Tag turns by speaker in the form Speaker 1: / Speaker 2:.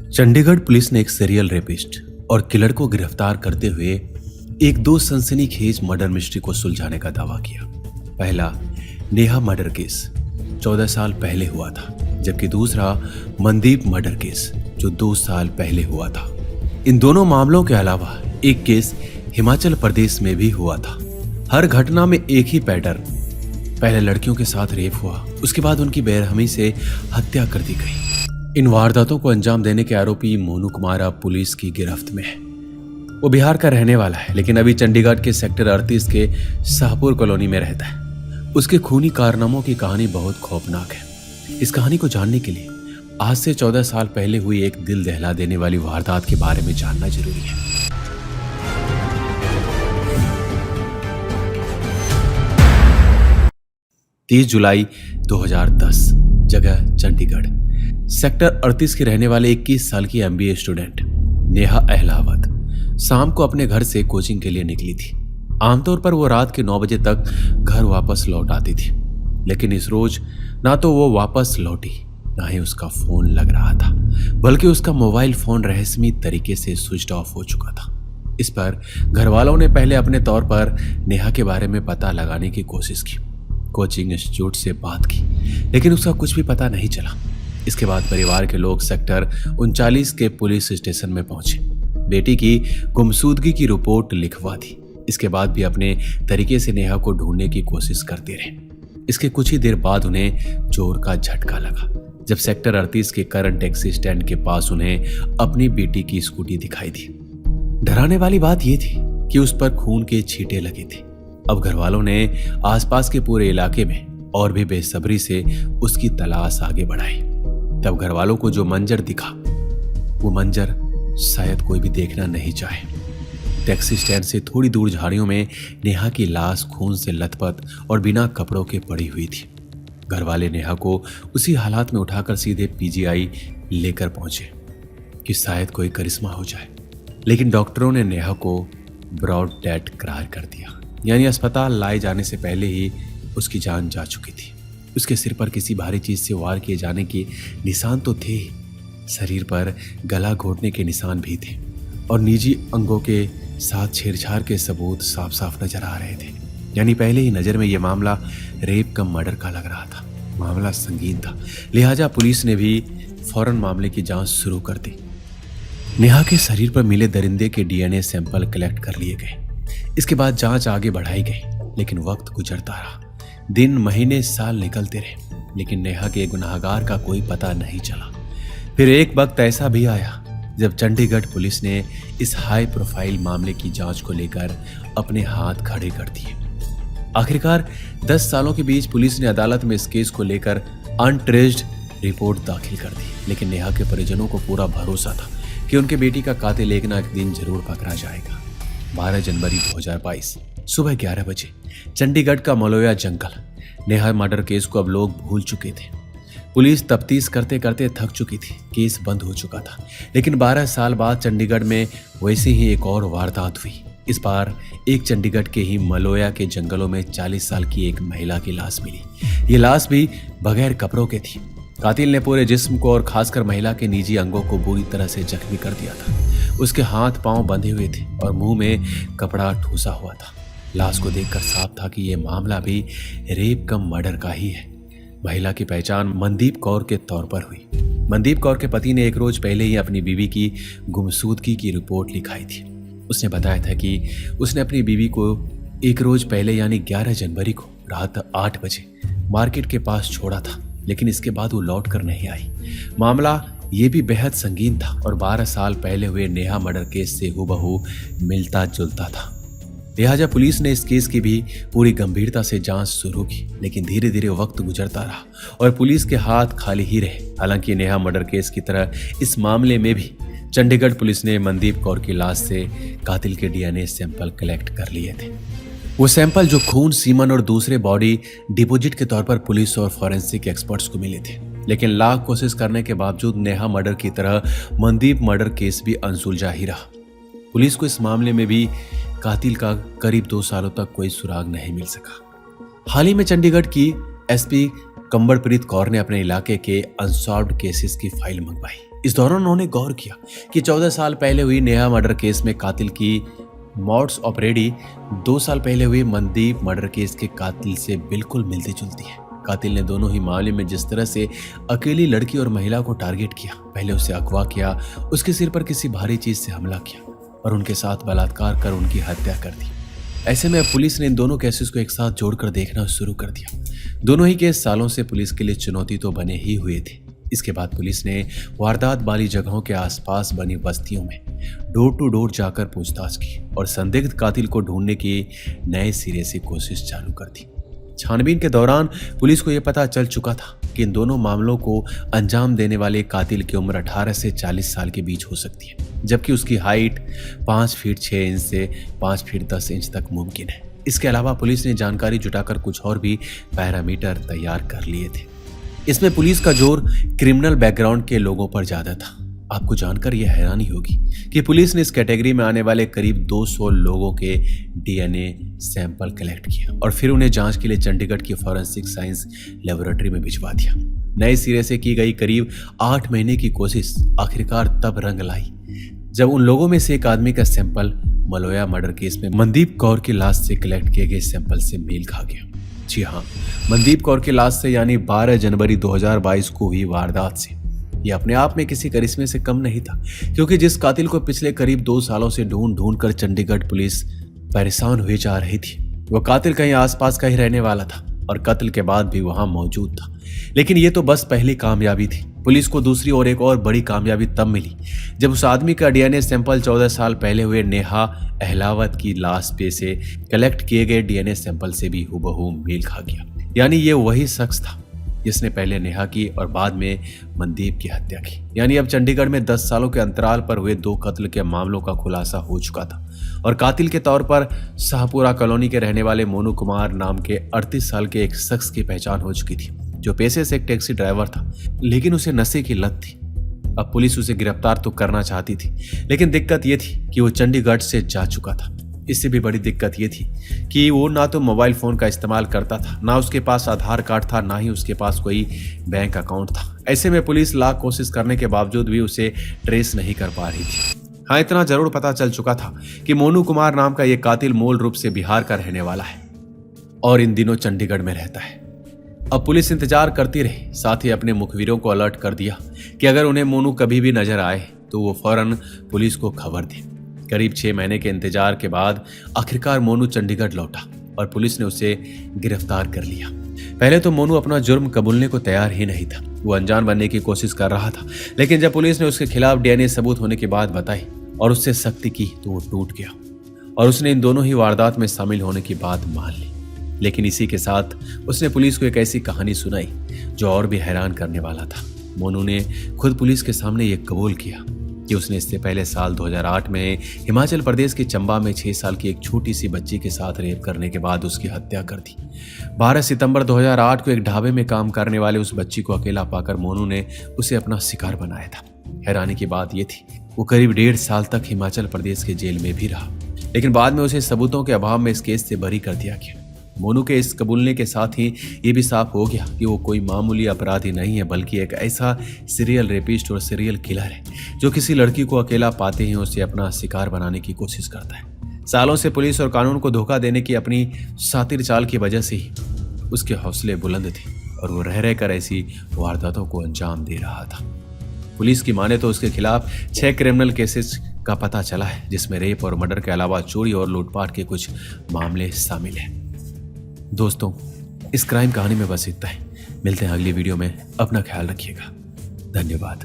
Speaker 1: Chandigarh police ने एक serial rapist और किलर को गिरफ्तार करते हुए एक दो सनसनीखेज मर्डर मिस्ट्री को सुलझाने का दावा किया। पहला नेहा मर्डर केस 14 साल पहले हुआ था, जबकि दूसरा मनदीप मर्डर केस जो 2 साल पहले हुआ था। इन दोनों मामलों के अलावा एक केस हिमाचल प्रदेश में भी हुआ था। हर घटना में एक ही पैटर्न, पहले लड़कियों के साथ रेप हुआ, उसके बाद उनकी बेरहमी से हत्या कर दी गई। इन वारदातों को अंजाम देने के आरोपी मोनू कुमार अब पुलिस की गिरफ्त में है। वो बिहार का रहने वाला है, लेकिन अभी चंडीगढ़ के सेक्टर 38 के शाहपुर कॉलोनी में रहता है। उसके खूनी कारनामों की कहानी बहुत खौफनाक है। इस कहानी को जानने के लिए आज से 14 साल पहले हुई एक दिल दहला देने वाली वारदात के बारे में जानना जरूरी है। तीस जुलाई 2010, जगह चंडीगढ़। सेक्टर 38 के रहने वाले 21 साल की MBA स्टूडेंट नेहा अहलावत शाम को अपने घर से कोचिंग के लिए निकली थी। आमतौर पर वो रात के 9 बजे तक घर वापस लौट आती थी, लेकिन इस रोज ना तो वो वापस लौटी, ना ही उसका फोन लग रहा था, बल्कि उसका मोबाइल फोन रहस्यमयी तरीके से स्विच ऑफ हो चुका था। इस पर घर वालों ने पहले अपने तौर पर नेहा के बारे में पता लगाने की कोशिश की, कोचिंग इंस्टीट्यूट से बात की, लेकिन उसका कुछ भी पता नहीं चला। इसके बाद परिवार के लोग सेक्टर 39 के पुलिस स्टेशन में पहुंचे, बेटी की गुमशुदगी की रिपोर्ट लिखवा दी। इसके बाद भी अपने तरीके से नेहा को ढूंढने की कोशिश करते रहे। इसके कुछ ही देर बाद उन्हें जोर का झटका लगा जब सेक्टर 38 के करंट टैक्सी स्टैंड के पास उन्हें अपनी बेटी की स्कूटी दिखाई दी। डराने वाली बात यह थी कि उस पर खून के छींटे लगे थे। अब घर वालों ने आसपास के पूरे इलाके में और भी बेसब्री से उसकी तलाश आगे बढ़ाई। तब घर वालों को जो मंजर दिखा, वो मंजर शायद कोई भी देखना नहीं चाहे। टैक्सी स्टैंड से थोड़ी दूर झाड़ियों में नेहा की लाश खून से लथपथ और बिना कपड़ों के पड़ी हुई थी। घर वाले नेहा को उसी हालात में उठाकर सीधे PGI लेकर पहुंचे कि शायद कोई करिश्मा हो जाए, लेकिन डॉक्टरों ने नेहा को ब्रॉड डेड करार कर दिया, यानी अस्पताल लाए जाने से पहले ही उसकी जान जा चुकी थी। उसके सिर पर किसी भारी चीज से वार किए जाने के निशान तो थे, शरीर पर गला घोटने के निशान भी थे और निजी अंगों के साथ छेड़छाड़ के सबूत साफ साफ नजर आ रहे थे। यानी पहले ही नजर में यह मामला रेप कम मर्डर का लग रहा था। मामला संगीन था, लिहाजा पुलिस ने भी फौरन मामले की जांच शुरू कर दी। नेहा के शरीर पर मिले दरिंदे के DNA सैंपल कलेक्ट कर लिए गए। इसके बाद जांच आगे बढ़ाई गई, लेकिन वक्त गुजरता रहा। दिन महीने साल निकलते रहे, लेकिन नेहा के गुनाहगार का कोई पता नहीं चला। फिर एक वक्त ऐसा भी आया जब चंडीगढ़ पुलिस ने इस हाई प्रोफाइल मामले की जांच को लेकर अपने हाथ खड़े कर दिए। आखिरकार 10 सालों के बीच पुलिस ने अदालत में इस केस को लेकर अनट्रेस्ड रिपोर्ट दाखिल कर दी, लेकिन नेहा के परिजनों को पूरा भरोसा था कि उनके बेटी का कातिल एक ना एक दिन जरूर पकड़ा जाएगा। 12 जनवरी 2022 सुबह 11 बजे चंडीगढ़ का मलोया जंगल। नेहा मर्डर केस को अब लोग भूल चुके थे। पुलिस तफ्तीश करते करते थक चुकी थी, केस बंद हो चुका था। लेकिन 12 साल बाद चंडीगढ़ में वैसी ही एक और वारदात हुई। इस बार एक चंडीगढ़ के ही मलोया के जंगलों में 40 साल की एक महिला की लाश मिली। ये लाश भी बगैर कपड़ों के थी। कातिल ने पूरे जिस्म को और खासकर महिला के निजी अंगों को बुरी तरह से जख्मी कर दिया था। उसके हाथ पांव बंधे हुए थे और मुंह में कपड़ा ठूसा हुआ था। लाश को देखकर साफ था कि यह मामला भी रेप कम मर्डर का ही है। महिला की पहचान मनदीप कौर के तौर पर हुई। मनदीप कौर के पति ने एक रोज पहले ही अपनी बीवी की गुमशुदगी की रिपोर्ट लिखाई थी। उसने बताया था कि उसने अपनी बीवी को एक रोज पहले यानी 11 जनवरी को रात 8 बजे मार्केट के पास छोड़ा था, लेकिन इसके बाद वो लौट कर नहीं आई। मामला ये भी बेहद संगीन था और 12 साल पहले हुए नेहा मर्डर केस से हूबहू मिलता जुलता था। लिहाजा पुलिस ने इस केस की भी पूरी गंभीरता से जांच शुरू की, लेकिन धीरे धीरे वक्त गुजरता रहा और पुलिस के हाथ खाली ही रहे। हालांकि नेहा मर्डर केस की तरह इस मामले में भी चंडीगढ़ पुलिस ने मनदीप कौर की लाश से कातिल के DNA सैंपल कलेक्ट कर लिए थे। वो सैंपल जो खून, सीमन और दूसरे बॉडी डिपोजिट के तौर पर पुलिस और फॉरेंसिक एक्सपर्ट्स को मिले थे। लेकिन लाख कोशिश करने के बावजूद नेहा मर्डर की तरह मनदीप मर्डर केस भी अनसुलझा ही रहा। पुलिस को इस मामले में भी कातिल का करीब 2 सालों तक कोई सुराग नहीं मिल सका। हाल ही में चंडीगढ़ की SP कंबरप्रीत कौर ने अपने इलाके के अनसॉल्व्ड केसेस की फाइल मंगवाई। इस दौरान उन्होंने गौर किया कि 14 साल पहले हुई नेहा मर्डर केस में कातिल की मॉड्स ऑपरेडी 2 साल पहले हुई मनदीप मर्डर केस के कातिल से बिल्कुल मिलती जुलती है। कातिल ने दोनों ही मामले में जिस तरह से अकेली लड़की और महिला को टारगेट किया, पहले उसे अगवा किया, उसके सिर पर किसी भारी चीज से हमला किया और उनके साथ बलात्कार कर उनकी हत्या कर दी। ऐसे में पुलिस ने इन दोनों केसेस को एक साथ जोड़कर देखना शुरू कर दिया। दोनों ही केस सालों से पुलिस के लिए चुनौती तो बने ही हुए थे। इसके बाद पुलिस ने वारदात वाली जगहों के आसपास बनी बस्तियों में डोर टू डोर जाकर पूछताछ की और संदिग्ध कातिल को ढूंढने की नए सिरे से कोशिश चालू कर दी। छानबीन के दौरान पुलिस को यह पता चल चुका था कि इन दोनों मामलों को अंजाम देने वाले कातिल की उम्र 18 से 40 साल के बीच हो सकती है, जबकि उसकी हाइट 5 फीट 6 इंच से 5 फीट 10 इंच तक मुमकिन है। इसके अलावा पुलिस ने जानकारी जुटाकर कुछ और भी पैरामीटर तैयार कर लिए थे। इसमें पुलिस का जोर क्रिमिनल बैकग्राउंड के लोगों पर ज्यादा था। आपको जानकर यह हैरानी होगी कि पुलिस ने इस कैटेगरी में आने वाले करीब 200 लोगों के डीएनए सैंपल कलेक्ट किया और फिर उन्हें जांच के लिए चंडीगढ़ की फॉरेंसिक साइंस लेबोरेटरी में भिजवा दिया। नए सिरे से की गई करीब 8 महीने की कोशिश आखिरकार तब रंग लाई जब उन लोगों में से एक आदमी का सैंपल मलोया मर्डर केस में मनदीप कौर की लाश से कलेक्ट किए गए सैंपल से मेल खा गया। जी हाँ, मनदीप कौर की लाश से, यानी 12 जनवरी 2022 को हुई वारदात से। यह अपने आप में किसी करिश्मे से कम नहीं था, क्योंकि जिस कातिल को पिछले करीब 2 सालों से ढूंढ कर चंडीगढ़ पुलिस परेशान हुए जा रही थी, वह कातिल कहीं आसपास का ही रहने वाला था और कत्ल के बाद भी वहां मौजूद था। लेकिन यह तो बस पहली कामयाबी थी। पुलिस को दूसरी और एक और बड़ी कामयाबी तब मिली जब उस आदमी का डीएनए सैंपल 14 साल पहले हुए नेहा अहलावत की लाश पे से कलेक्ट किए गए डीएनए सैंपल से भी हूबहू मेल खा गया। यानी ये वही शख्स था जिसने पहले नेहा की और बाद में मनदीप की हत्या की। यानी अब चंडीगढ़ में 10 सालों के अंतराल पर हुए 2 कत्ल के मामलों का खुलासा हो चुका था और कातिल के तौर पर शाहपुरा कॉलोनी के रहने वाले मोनू कुमार नाम के 38 साल के एक शख्स की पहचान हो चुकी थी, जो पेशे से एक टैक्सी ड्राइवर था, लेकिन उसे नशे की लत थी। अब पुलिस उसे गिरफ्तार तो करना चाहती थी, लेकिन दिक्कत यह थी कि वो चंडीगढ़ से जा चुका था। इससे भी बड़ी दिक्कत यह थी कि वो ना तो मोबाइल फोन का इस्तेमाल करता था, ना उसके पास आधार कार्ड था, ना ही उसके पास कोई बैंक अकाउंट था। ऐसे में पुलिस लाख कोशिश करने के बावजूद भी उसे ट्रेस नहीं कर पा रही थी। हाँ, इतना जरूर पता चल चुका था कि मोनू कुमार नाम का यह कातिल मूल रूप से बिहार का रहने वाला है और इन दिनों चंडीगढ़ में रहता है। अब पुलिस इंतजार करती रही, साथ ही अपने मुखबिरों को अलर्ट कर दिया कि अगर उन्हें मोनू कभी भी नजर आए तो वो फौरन पुलिस को खबर दे। करीब 6 महीने के इंतजार के बाद आखिरकार मोनू चंडीगढ़ लौटा और पुलिस ने उसे गिरफ्तार कर लिया। पहले तो मोनू अपना जुर्म कबूलने को तैयार ही नहीं था। वो अनजान बनने की कोशिश कर रहा था, लेकिन जब पुलिस ने उसके खिलाफ डीएनए सबूत होने की बात बताई और उससे सख्ती की तो वो टूट गया और उसने इन दोनों ही वारदात में शामिल होने की बात मान ली। लेकिन इसी के साथ उसने पुलिस को एक ऐसी कहानी सुनाई जो और भी हैरान करने वाला था। मोनू ने खुद पुलिस के सामने ये कबूल किया कि उसने इससे पहले साल 2008 में हिमाचल प्रदेश के चंबा में 6 साल की एक छोटी सी बच्ची के साथ रेप करने के बाद उसकी हत्या कर दी। 12 सितंबर 2008 को एक ढाबे में काम करने वाले उस बच्ची को अकेला पाकर मोनू ने उसे अपना शिकार बनाया था। हैरानी की बात यह थी, वो करीब 1.5 साल तक हिमाचल प्रदेश के जेल में भी रहा, लेकिन बाद में उसे सबूतों के अभाव में इस केस से बरी कर दिया गया। मोनू के इस कबूलने के साथ ही ये भी साफ हो गया कि वो कोई मामूली अपराधी नहीं है, बल्कि एक ऐसा सीरियल रेपिस्ट और सीरियल किलर है जो किसी लड़की को अकेला पाते ही उसे अपना शिकार बनाने की कोशिश करता है। सालों से पुलिस और कानून को धोखा देने की अपनी शातिर चाल की वजह से ही उसके हौसले बुलंद थे और वो रह रहकर ऐसी वारदातों को अंजाम दे रहा था। पुलिस की माने तो उसके खिलाफ 6 क्रिमिनल केसेस का पता चला है, जिसमें रेप और मर्डर के अलावा चोरी और लूटपाट के कुछ मामले शामिल हैं। दोस्तों, इस क्राइम कहानी में बस इतना ही। मिलते हैं अगली वीडियो में। अपना ख्याल रखिएगा। धन्यवाद।